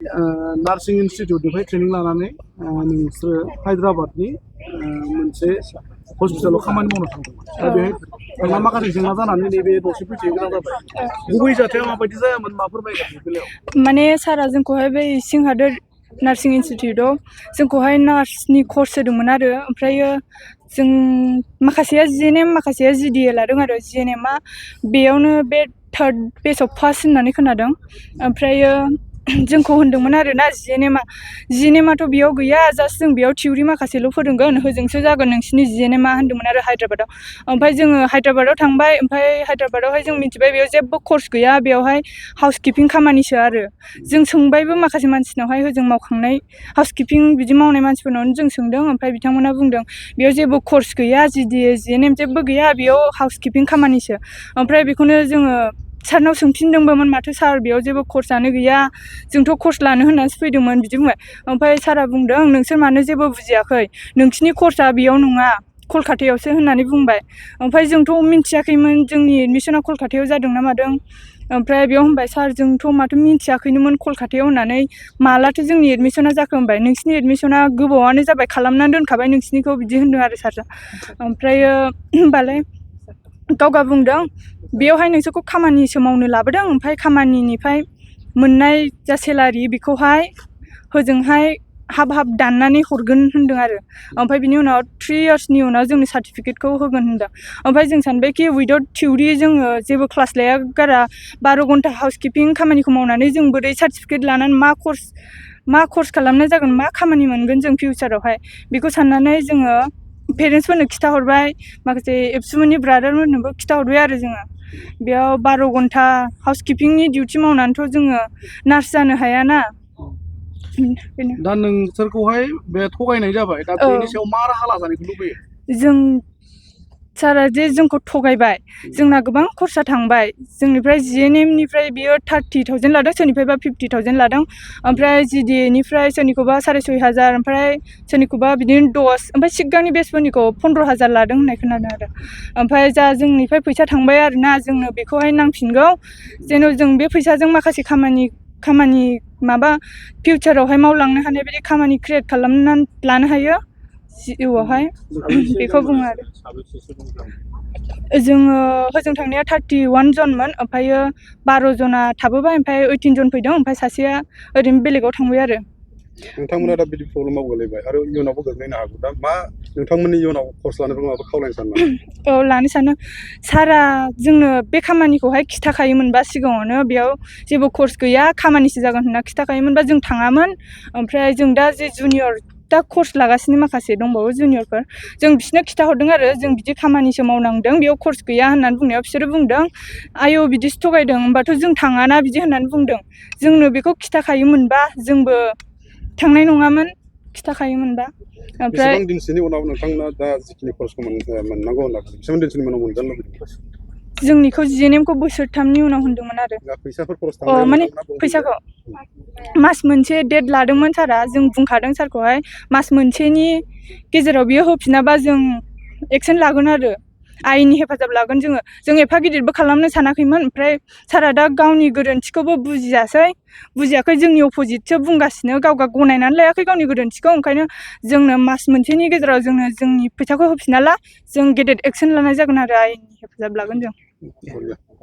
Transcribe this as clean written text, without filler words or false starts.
nursing इनस्टिटिउटनिफ्राय training लानानै नोंसोरो हायद्राबादनि मोनसे हस्पिटालाव खामानि मावनो थांदोंमोन दा बेहाय नोंना माखासे जेंना जानानै नैबे न'सिम फैफिननो गोनां जाबाय गुबै जाथाया माबायदि जायामोन मा फोरमायगोन बे बेलायाव माने सारा जोंखौहाय बै सिंहादोर नार्सिं इनस्टिटिउटआव जोंखौहाय नार्सनि कर्स होदोंमोन आरो ओमफ्रायो जों माखासेया जिएनएम माखासेया जिडिए लादों आरो जिएनएमआ बेयावनो बे थार्ड बेसआव फार्स्ट होननानै खोनादों ओमफ्रायो जोंखौ होनदोंमोन आरो ना जिएनएमआथ' बेयाव गैया जास्ट जों बेयाव थिउरि माखासेल' फोरोंगोन होजोंसो जागोन नोंसिनि जिएनएमआ होनदोंमोन आरो हायद्राबादाव ओमफ्राय जोङो हायद्राबादाव थांबाय ओमफ्राय हायद्राबादावहाय जों मिथिबाय बेयाव जेबो कर्स गैया बेयावहाय हाउसकिपिं खामानिसो आरो जों सोंबायबो माखासे मानसिनावहाय होजों मावखांनाय हाउसकिपिं बिदि मावनाय मानसिफोरनावनो जों सोंदों ओमफ्राय बिथांमोना बुंदों बेयाव जेबो कर्स गैया जिडिए जिएनएम जेबो गैया बेयाव हाउसकिपिं खामानिसो ओमफ्राय बेखौनो जोङो सारनाव सोंफिनदोंबामोन माथो सार बेयाव जेबो कर्सआनो गैया जोंथ' कर्स लानो होननानैसो फैदोंमोन बिदि बुंबाय ओमफ्राय सारा बुंदों नोंसोर मानो जेबो बुजियाखै नोंसिनि कर्सआ बेयाव नङा कलकातायावसो होननानै बुंबाय ओमफ्राय जोंथ' मिन्थियाखैमोन जोंनि एडमिसना कलकातायाव जादों ना मादों ओमफ्राय बेयाव होनबाय सार जोंथ' माथो मिन्थियाखैनोमोन कलकातायाव होननानै मालाथो जोंनि एडमिसना जाखो होनबाय नोंसिनि एडमिसना गोबावानो जाबाय खालामनानै दोनखाबाय नोंसिनिखौ बिदि होनदों आरो सारजों ओमफ्रायो होनबालाय गावगा बुंदों बेयावहाय नोंसोरखौ खामानिसो मावनो लाबोदों ओमफ्राय खामानिनिफ्राय मोननाय जा सेलारि बेखौहाय होजोंहाय हाब दाननानै हरगोन होनदों आरो ओमफ्राय बिनि उनाव 3 इयार्सनि उनाव जोंनि सार्टिफिकेटखौ होगोन होनदों ओमफ्राय जों सानबायखि उइदाउट थिउरि जोङो जेबो क्लास लाया गारा 12 घन्टा हाउसकिपिं खामानिखौ मावनानै जों बोरै सार्टिफिकेट लानानै मा कर्स खालामनाय जागोन मा खामानि मोनगोन जों फिउचारावहाय बेखौ साननानै जोङो पेरेन्टसफोरनो खिथाहरबाय माखासे एबसुमोननि ब्रादारमोननोबो खिथाहरबाय आरो जोङो बेयाव 12 घन्टा हाउसकिपिंनि डिउटि मावनानैथ' जोङो नार्स जानो हायाना दा नोंसोरखौहाय बे थगायनाय जाबाय दा बेनि सायाव मा राहा लाजानायखौ लुबैयो जों सारा जे जोंखौ थगायबाय जोंना गोबां खरसा थांबाय जोंनिफ्राय जिएनएमनिफ्राय बियो 30,000 लादों सोरनिफ्रायबा 50,000 लादों ओमफ्राय जिडिएनिफ्राय सोरनिखौबा 6,500 ओमफ्राय सोरनिखौबा बिदिनो 10 ओमफ्राय सिगांनि बेचफोरनिखौ 15,000 लादों होननाय खोनादों आरो ओमफ्राय जा जोंनिफ्राय फैसा थांबाय आरोना जोंनो बेखौहाय नांफिनगौ जेन' जों बे फैसाजों माखासे खामानि माबा फिउचारावहाय मावलांनो हानाय बायदि खामानि क्रिएट खालामनानै लानो हायो जिउआवहाय बेखौ बुङो आरो जोङो होजों थांनाया 31 जनमोन ओमफ्रायो 12 जना थाबोबाय ओमफ्राय 18 जन फैदों ओमफ्राय सासेया ओरैनो बेलेगाव थांबाय आरो नोंथांमोना दा बिदि प्रब्लेमाव गोलैबाय आरो इयुनावबो गोग्लैनो हागौ दा मा नोंथांमोननि इयुनाव कर्स लानोबो माबा खावलायनो सानो औ लानो सानो सारा जोंनो बे खामानिखौहाय खिथाखायोमोनबा सिगाङावनो बेयाव जेबो कर्स गैया खामानिसो जागोन होनना खिथाखायोमोनबा जों थाङामोन ओमफ्राय जों दा जे जुनियर दा कर्स लागासिनो माखासे दंबावो जुनियरफोर जों बिसोरनो खिथाहरदों आरो जों बिदि खामानिसो मावनांदों बेयाव कर्स गैया होननानै बुंनायाव बिसोरो बुंदों आयौ बिदिसो थगायदों होमबाथ' जों थाङाना बिदि होननानै बुंदों जोंनो बेखौ खिथाखायोमोनबा जोंबो थांनाय नङामोन खिथाखायोमोनबा ओमफ्राय बेसेबां दिनसोनि उनाव नोंथांमोना दा जिखिनि कर्सखौ मोननांगौ होनना बेसेबां दिनसोनि उनाव मोनजानो लुबैदों जोंनिखौ जिएनएमखौ बोसोरथामनि उनाव होनदोंमोन आरो फैसाफोर खरस थांनायाव माने नोंथांमोना बुंदों फैसाखौ मास मोनसे डेट लादोंमोन सारा जों बुंखादों सारखौहाय मास मोनसेनि गेजेराव बियो होफिनाबा जों एक्सन लागोन आरो आयेननि हेफाजाब लागोन जों एफा गिदिरबो खालामनो सानाखैमोन ओमफ्राय सारा दा गावनि गोरोन्थिखौबो बुजियाखै जोंनि अपोजिटसो बुंगासिनो गाव गनायनानै लायाखै गावनि गोरोन्थिखौ ओंखायनो जोंनो मास मोनसेनि गेजेराव जोंनो जोंनि फैसाखौ होफिनाला जों गेदेर एक्सन लानाय जागोन आरो आयेननि हेफाजाब लागोन जों